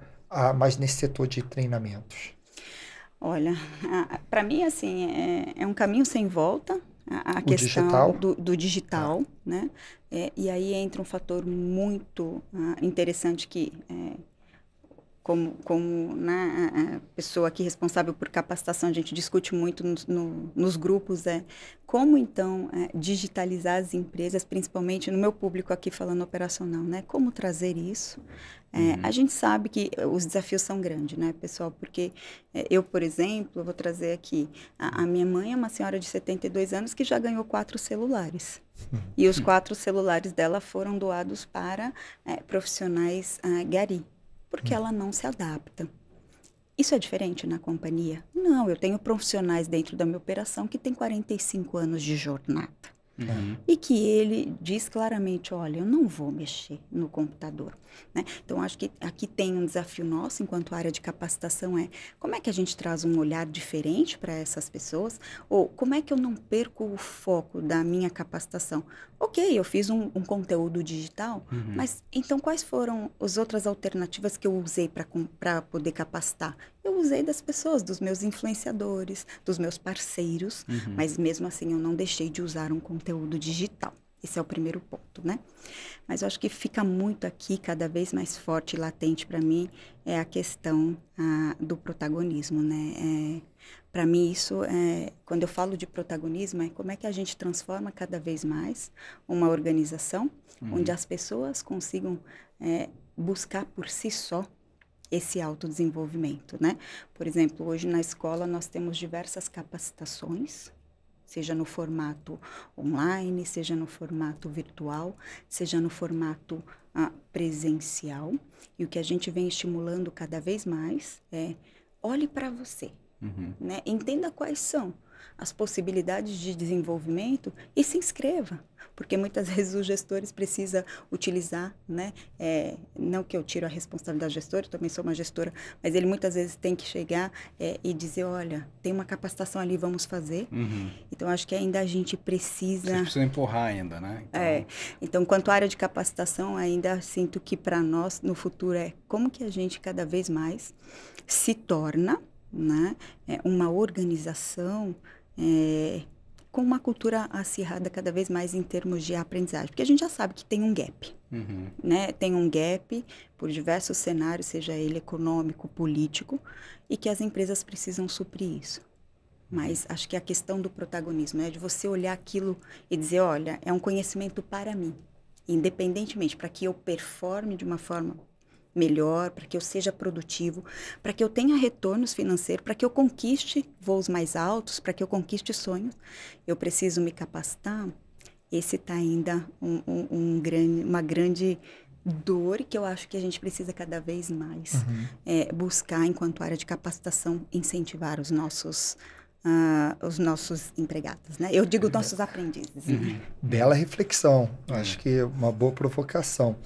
mas nesse setor de treinamentos. Olha, para mim, assim, é um caminho sem volta a questão digital? do digital, né? E aí entra um fator muito interessante que... Como né, a pessoa aqui responsável por capacitação, a gente discute muito nos grupos, como então digitalizar as empresas, principalmente no meu público aqui falando operacional, né? Como trazer isso. A gente sabe que os desafios são grandes, né, pessoal? Porque eu, por exemplo, vou trazer aqui, a minha mãe é uma senhora de 72 anos que já ganhou 4 celulares. E os 4 celulares dela foram doados para profissionais gari. Porque ela não se adapta. Isso é diferente na companhia? Não, eu tenho profissionais dentro da minha operação que têm 45 anos de jornada. E que ele diz claramente, olha, eu não vou mexer no computador. Né? Então, acho que aqui tem um desafio nosso, enquanto área de capacitação, como é que a gente traz um olhar diferente para essas pessoas? Ou como é que eu não perco o foco da minha capacitação? Ok, eu fiz um conteúdo digital, mas então quais foram as outras alternativas que eu usei para poder capacitar? Eu usei das pessoas, dos meus influenciadores, dos meus parceiros, mas mesmo assim eu não deixei de usar um conteúdo digital. Esse é o primeiro ponto, né? Mas eu acho que fica muito aqui, cada vez mais forte e latente para mim, é a questão do protagonismo, né? Para mim, isso, quando eu falo de protagonismo, é como é que a gente transforma cada vez mais uma organização onde as pessoas consigam buscar por si só esse autodesenvolvimento, né? Por exemplo, hoje na escola nós temos diversas capacitações, seja no formato online, seja no formato virtual, seja no formato presencial. E o que a gente vem estimulando cada vez mais é olhe para você, né? Entenda quais são as possibilidades de desenvolvimento e se inscreva. Porque muitas vezes os gestores precisam utilizar, né? Não que eu tiro a responsabilidade do gestor, eu também sou uma gestora, mas ele muitas vezes tem que chegar e dizer, olha, tem uma capacitação ali, vamos fazer. Então, acho que ainda a gente precisa... Você precisa empurrar ainda, né? Então, quanto à área de capacitação, ainda sinto que para nós, no futuro, como que a gente cada vez mais se torna, né, uma organização com uma cultura acirrada cada vez mais em termos de aprendizagem. Porque a gente já sabe que tem um gap, né? Tem um gap por diversos cenários, seja ele econômico, político, e que as empresas precisam suprir isso. Mas acho que a questão do protagonismo, de você olhar aquilo e dizer, olha, é um conhecimento para mim, independentemente, para que eu performe de uma forma melhor, para que eu seja produtivo, para que eu tenha retornos financeiros, para que eu conquiste voos mais altos, para que eu conquiste sonhos, eu preciso me capacitar. Esse está ainda uma grande dor que eu acho que a gente precisa cada vez mais buscar, enquanto área de capacitação, incentivar os nossos empregados, né? Eu digo nossos aprendizes. Né? Bela reflexão, acho que é uma boa provocação.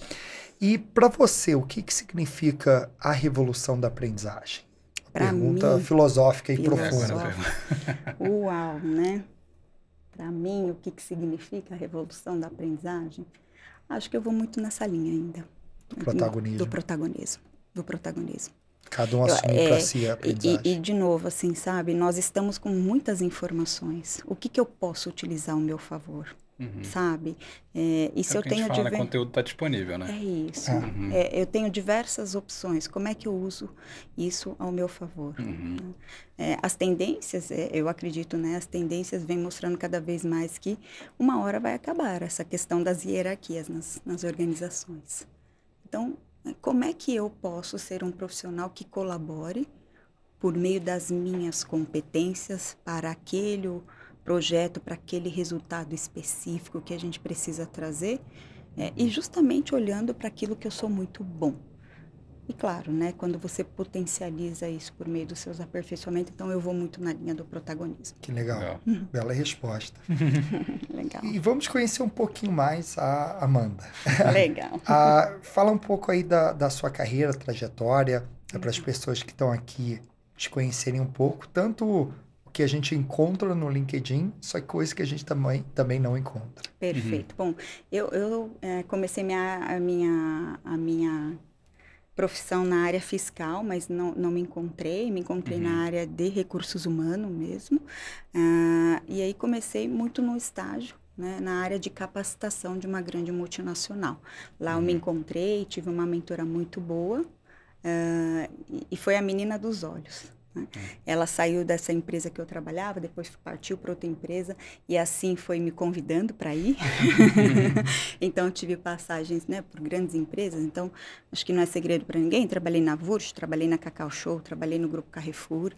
E para você, o que significa a revolução da aprendizagem? Pergunta filosófica e profunda. Uau, né? Para mim, o que significa a revolução da aprendizagem? Acho que eu vou muito nessa linha ainda. Do protagonismo. Cada um assume para si a aprendizagem. E, de novo, assim, sabe? Nós estamos com muitas informações. O que eu posso utilizar ao meu favor? Sabe? E se eu tenho o conteúdo está disponível, né? É isso. Eu tenho diversas opções. Como é que eu uso isso ao meu favor? As tendências, eu acredito, né? As tendências vêm mostrando cada vez mais que uma hora vai acabar essa questão das hierarquias nas organizações. Então, como é que eu posso ser um profissional que colabore por meio das minhas competências para aquele projeto, para aquele resultado específico que a gente precisa trazer, e justamente olhando para aquilo que eu sou muito bom. E claro, né, quando você potencializa isso por meio dos seus aperfeiçoamentos, então eu vou muito na linha do protagonismo. Que legal. Bela resposta. Legal. E vamos conhecer um pouquinho mais a Amanda. Legal. Fala um pouco aí da sua carreira, trajetória, para as pessoas que estão aqui te conhecerem um pouco, tanto que a gente encontra no LinkedIn, só que coisa que a gente também não encontra. Perfeito. Bom, eu comecei a minha profissão na área fiscal, mas não me encontrei na área de recursos humanos mesmo. E aí comecei muito no estágio, né, na área de capacitação de uma grande multinacional. Lá eu me encontrei, tive uma mentora muito boa, e foi a menina dos olhos. Né? Ela saiu dessa empresa que eu trabalhava, depois partiu para outra empresa e assim foi me convidando para ir. Então, tive passagens, né, por grandes empresas. Então, acho que não é segredo para ninguém. Trabalhei na Wurst, trabalhei na Cacau Show, trabalhei no Grupo Carrefour.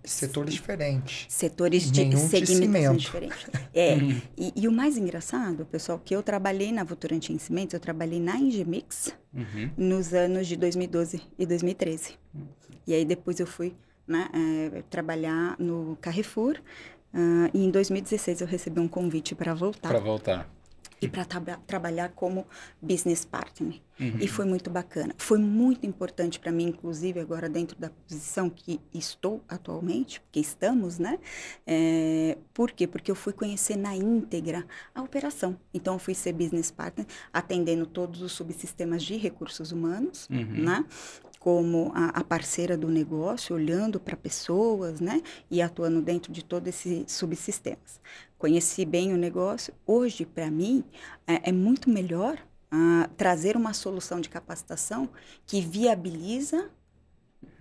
Setores diferentes. Setores de segmentação diferentes. E o mais engraçado, pessoal, que eu trabalhei na Votorantim Cimentos, eu trabalhei na Engemix nos anos de 2012 e 2013. E aí depois eu fui, né, trabalhar no Carrefour, e em 2016 eu recebi um convite para voltar. E para trabalhar como business partner. E foi muito bacana. Foi muito importante para mim, inclusive agora dentro da posição que estou atualmente, porque estamos, né? Por quê? Porque eu fui conhecer na íntegra a operação. Então, eu fui ser business partner, atendendo todos os subsistemas de recursos humanos, né? Como a parceira do negócio, olhando para pessoas, né? E atuando dentro de todos esses subsistemas. Conheci bem o negócio. Hoje, para mim, é muito melhor trazer uma solução de capacitação que viabiliza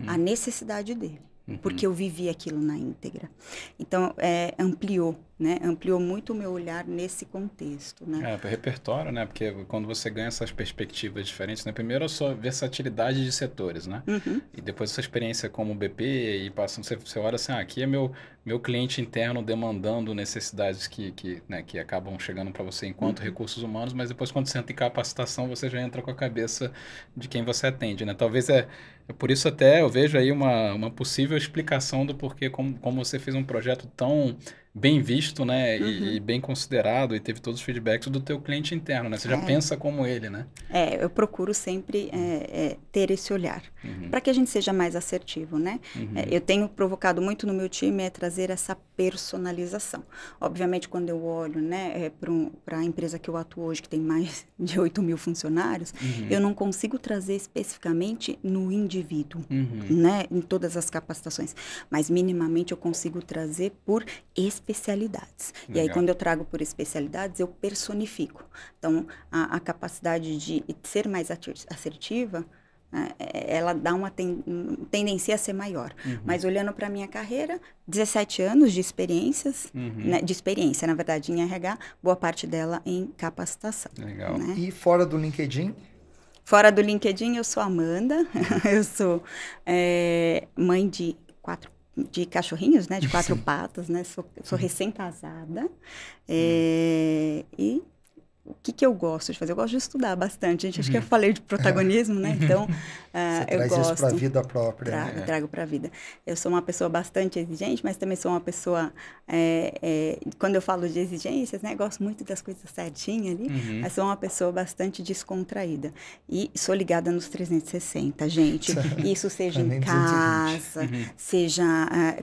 a necessidade dele. Porque eu vivi aquilo na íntegra. Então, ampliou, né? Ampliou muito o meu olhar nesse contexto, né? Para repertório, né? Porque quando você ganha essas perspectivas diferentes, né? Primeiro a sua versatilidade de setores, né? E depois essa experiência como BP, e passando, você olha assim, aqui é meu cliente interno demandando necessidades que acabam chegando para você enquanto recursos humanos, mas depois quando você entra em capacitação, você já entra com a cabeça de quem você atende, né? Talvez por isso até eu vejo aí uma possível explicação do porquê, como você fez um projeto tão bem visto, né? E bem considerado, e teve todos os feedbacks do teu cliente interno, né? Você já pensa como ele, né? Eu procuro sempre ter esse olhar, para que a gente seja mais assertivo, né? Eu tenho provocado muito no meu time trazer essa personalização. Obviamente, quando eu olho, né, para a empresa que eu atuo hoje, que tem mais de 8.000 funcionários, eu não consigo trazer especificamente no indivíduo, né? Em todas as capacitações, mas minimamente eu consigo trazer por especialidades. Legal. E aí, quando eu trago por especialidades, eu personifico. Então, a capacidade de ser mais assertiva, ela dá uma tendência a ser maior. Mas olhando para a minha carreira, 17 anos de experiências, né, de experiência, na verdade, em RH, boa parte dela em capacitação. Legal. Né? E fora do LinkedIn? Fora do LinkedIn, eu sou Amanda, eu sou mãe de cachorrinhos, né, de 4 patas, né, sou recém-casada, e o que eu gosto de fazer? Eu gosto de estudar bastante. Gente, acho que eu falei de protagonismo, né? Então, Você eu traz gosto. isso para a vida própria. Trago para a vida. Eu sou uma pessoa bastante exigente, mas também sou uma pessoa, quando eu falo de exigências, né? Gosto muito das coisas certinhas ali, mas sou uma pessoa bastante descontraída. E sou ligada nos 360, gente. Isso seja em casa, seja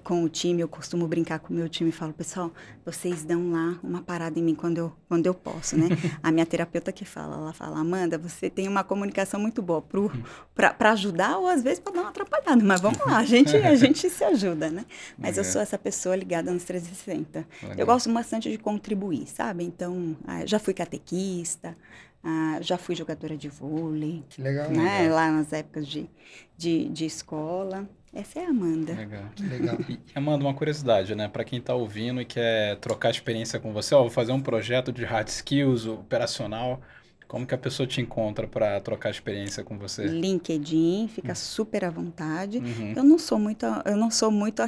com o time. Eu costumo brincar com o meu time e falo, pessoal, vocês dão lá uma parada em mim quando eu posso, né? A minha terapeuta que fala, ela fala, Amanda, você tem uma comunicação muito boa para ajudar ou às vezes para dar uma atrapalhada, mas vamos lá, a gente se ajuda, né? Mas eu sou essa pessoa ligada nos 360. Eu gosto bastante de contribuir, sabe? Então, já fui catequista, já fui jogadora de vôlei. Que legal. Né? Legal. Lá nas épocas de escola. Essa é a Amanda. Legal. Que legal. E, Amanda, uma curiosidade, né? Para quem está ouvindo e quer trocar experiência com você, vou fazer um projeto de hard skills, operacional. Como que a pessoa te encontra para trocar experiência com você? LinkedIn, fica super à vontade. Eu não sou muito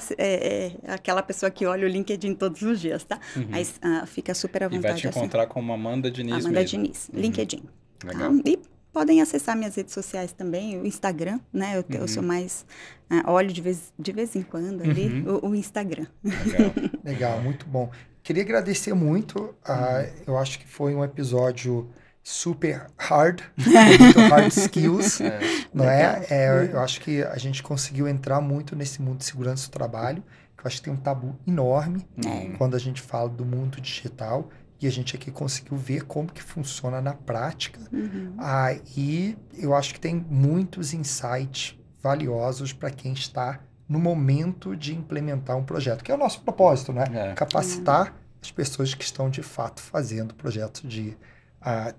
aquela pessoa que olha o LinkedIn todos os dias, tá? Mas fica super à vontade. E vai te encontrar com Amanda Diniz Amanda mesmo. Diniz, LinkedIn. Legal. Tá? E podem acessar minhas redes sociais também, o Instagram, né? Eu sou mais... olho de vez em quando ali o Instagram. Legal. Legal, muito bom. Queria agradecer muito. Eu acho que foi um episódio super hard, muito hard skills, não é? Eu acho que a gente conseguiu entrar muito nesse mundo de segurança do trabalho, que eu acho que tem um tabu enorme quando a gente fala do mundo digital, e a gente aqui conseguiu ver como que funciona na prática. E eu acho que tem muitos insights valiosos para quem está no momento de implementar um projeto, que é o nosso propósito, né? Capacitar as pessoas que estão, de fato, fazendo projetos de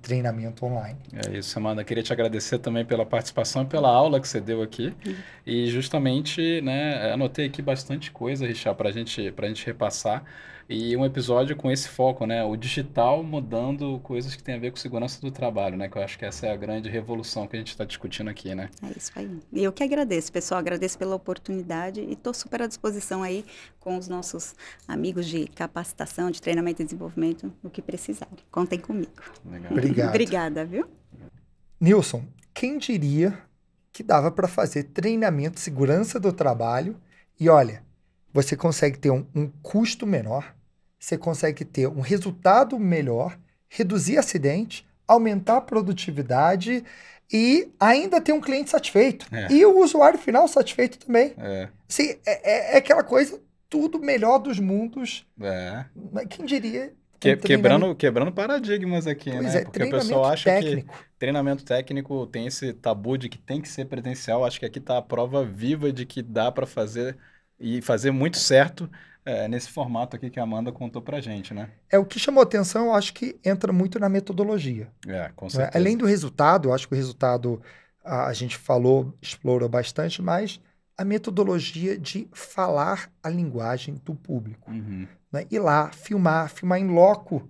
treinamento online. É isso, Amanda. Queria te agradecer também pela participação e pela aula que você deu aqui. E justamente, né, anotei aqui bastante coisa, Richard, para a gente repassar. E um episódio com esse foco, né? O digital mudando coisas que tem a ver com segurança do trabalho, né? Que eu acho que essa é a grande revolução que a gente está discutindo aqui, né? É isso aí. E eu que agradeço, pessoal. Agradeço pela oportunidade e estou super à disposição aí com os nossos amigos de capacitação, de treinamento e desenvolvimento, o que precisarem. Contem comigo. Legal. Obrigado. Obrigada, viu? Nilson, quem diria que dava para fazer treinamento de segurança do trabalho e, olha, você consegue ter um custo menor, você consegue ter um resultado melhor, reduzir acidente, aumentar a produtividade e ainda ter um cliente satisfeito. E o usuário final satisfeito também. Assim, é aquela coisa, tudo melhor dos mundos. Quem diria? Quebrando paradigmas aqui, pois né? Porque o pessoal acha que treinamento técnico tem esse tabu de que tem que ser presencial. Acho que aqui está a prova viva de que dá para fazer e fazer muito certo nesse formato aqui que a Amanda contou pra gente, né? O que chamou atenção, eu acho que entra muito na metodologia. Com certeza. Além do resultado, eu acho que o resultado a gente explorou bastante, mas a metodologia de falar a linguagem do público. Né? Ir lá, filmar em loco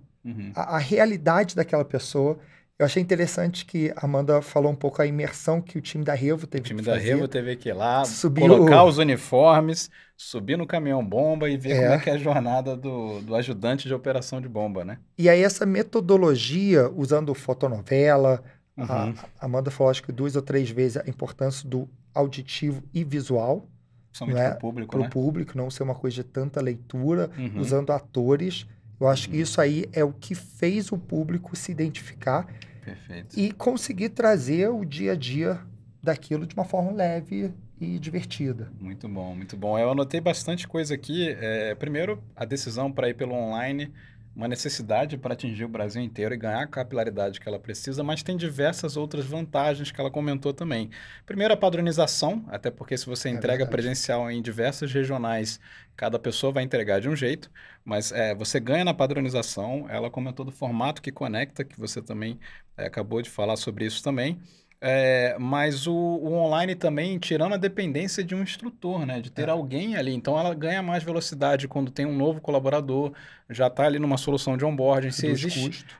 a realidade daquela pessoa. Eu achei interessante que a Amanda falou um pouco a imersão que o time da Revo teve que fazer. O time da Revo teve que ir lá, colocar os uniformes, subir no caminhão-bomba e ver como é que é a jornada do ajudante de operação de bomba, né? E aí essa metodologia, usando fotonovela, a Amanda falou acho que 2 ou 3 vezes a importância do auditivo e visual. Somente para o público, para o público, não ser uma coisa de tanta leitura, usando atores. Eu acho que isso aí é o que fez o público se identificar e conseguir trazer o dia a dia daquilo de uma forma leve e divertida. Muito bom, muito bom. Eu anotei bastante coisa aqui. Primeiro, a decisão para ir pelo online, uma necessidade para atingir o Brasil inteiro e ganhar a capilaridade que ela precisa, mas tem diversas outras vantagens que ela comentou também. Primeiro, a padronização, até porque se você entrega presencial em diversas regionais, cada pessoa vai entregar de um jeito, mas você ganha na padronização. Ela comentou do formato que conecta, que você também acabou de falar sobre isso também. Mas o online também, tirando a dependência de um instrutor, né? De ter alguém ali. Então, ela ganha mais velocidade quando tem um novo colaborador, já está ali numa solução de onboarding.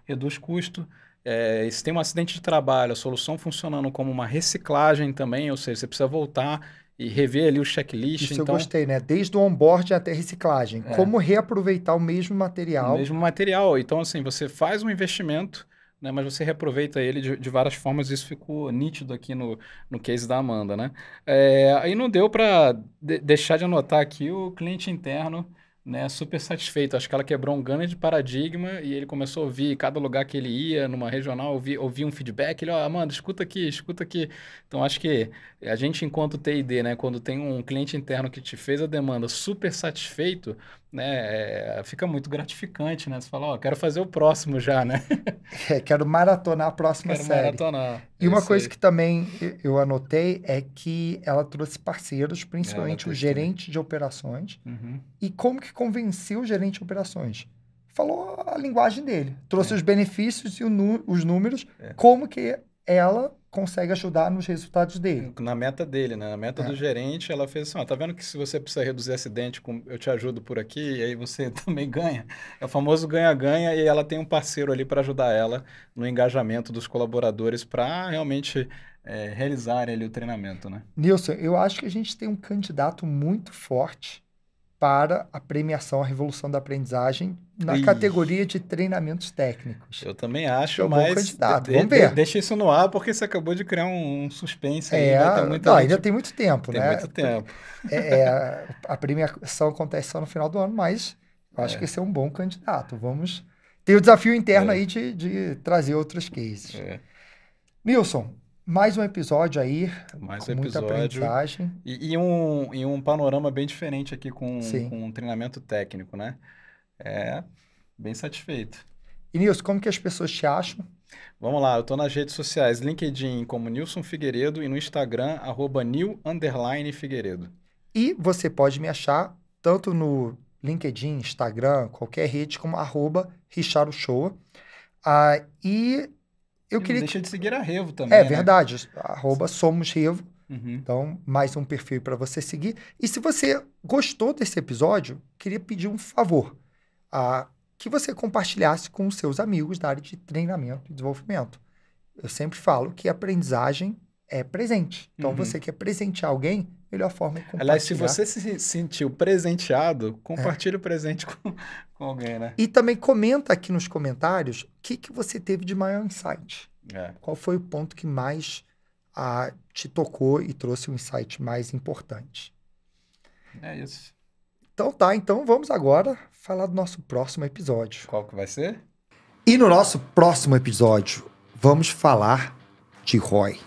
Reduz custo. Se tem um acidente de trabalho, a solução funcionando como uma reciclagem também, ou seja, você precisa voltar e rever ali o checklist. Isso então, eu gostei, né? Desde o onboarding até reciclagem. Como reaproveitar o mesmo material. O mesmo material. Então, assim, você faz um investimento, né? Mas você reaproveita ele de várias formas, isso ficou nítido aqui no case da Amanda, né? Aí não deu para deixar de anotar aqui o cliente interno, né, super satisfeito. Acho que ela quebrou um grande paradigma e ele começou a ouvir cada lugar que ele ia, numa regional, ouvir um feedback. Ele, Amanda, escuta aqui, escuta aqui. Então, acho que a gente, enquanto TID, né, quando tem um cliente interno que te fez a demanda super satisfeito, né, fica muito gratificante, né? Você fala, quero fazer o próximo já, né? Quero maratonar a próxima série. Maratonar. E uma coisa que também eu anotei é que ela trouxe parceiros, principalmente o gerente de operações. Uhum. E como que convenceu o gerente de operações? Falou a linguagem dele. Trouxe os benefícios e os números, como que ela consegue ajudar nos resultados dele. Na meta dele, né? Na meta do gerente, ela fez assim, tá vendo que se você precisa reduzir acidente, eu te ajudo por aqui, e aí você também ganha. É o famoso ganha-ganha, e ela tem um parceiro ali para ajudar ela no engajamento dos colaboradores para realmente realizarem ali o treinamento, né? Nilson, eu acho que a gente tem um candidato muito forte para a premiação, a revolução da aprendizagem na categoria de treinamentos técnicos. Eu também acho, mas... bom candidato. Vamos ver. Deixa isso no ar, porque você acabou de criar um suspense aí. Ainda tem muito tempo, né? Tem muito tempo. A premiação acontece só no final do ano, mas eu acho que esse é um bom candidato. Vamos ter o desafio interno aí de trazer outros cases. Nilson, mais um episódio aí, com muita aprendizagem. E um panorama bem diferente aqui com um treinamento técnico, né? Bem satisfeito. E Nilson, como que as pessoas te acham? Vamos lá, eu estou nas redes sociais, LinkedIn como Nilson Figueiredo e no Instagram, @nil_Figueiredo. E você pode me achar tanto no LinkedIn, Instagram, qualquer rede, como @RichardoShoa. E eu queria... Não deixa de seguir a Revo também, né? Verdade, @SomosRevo. Uhum. Então, mais um perfil para você seguir. E se você gostou desse episódio, queria pedir um favor. Que você compartilhasse com os seus amigos da área de treinamento e desenvolvimento. Eu sempre falo que a aprendizagem é presente. Então, você quer presentear alguém, melhor forma é compartilhar. Aliás, se você se sentiu presenteado, compartilhe o presente com alguém, né? E também comenta aqui nos comentários o que você teve de maior insight. Qual foi o ponto que mais te tocou e trouxe um insight mais importante. É isso. Então vamos agora falar do nosso próximo episódio. Qual que vai ser? E no nosso próximo episódio, vamos falar de ROI.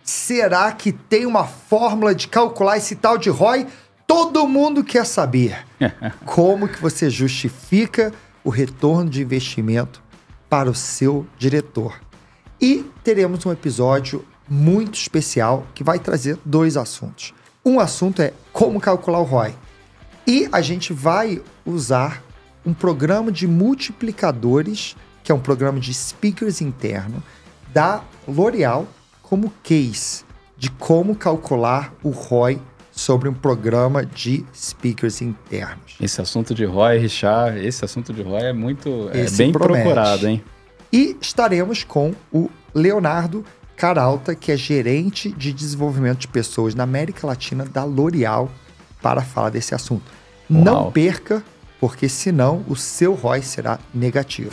Será que tem uma fórmula de calcular esse tal de ROI? Todo mundo quer saber. Como que você justifica o retorno de investimento para o seu diretor? E teremos um episódio muito especial que vai trazer 2 assuntos. Um assunto é como calcular o ROI. E a gente vai usar um programa de multiplicadores, que é um programa de speakers interno, da L'Oréal, como case de como calcular o ROI sobre um programa de speakers internos. Esse assunto de ROI, Richard, é muito bem procurado, hein? E estaremos com o Leonardo Caralta, que é gerente de desenvolvimento de pessoas na América Latina da L'Oréal, para falar desse assunto. Uau. Não perca, porque senão o seu ROI será negativo.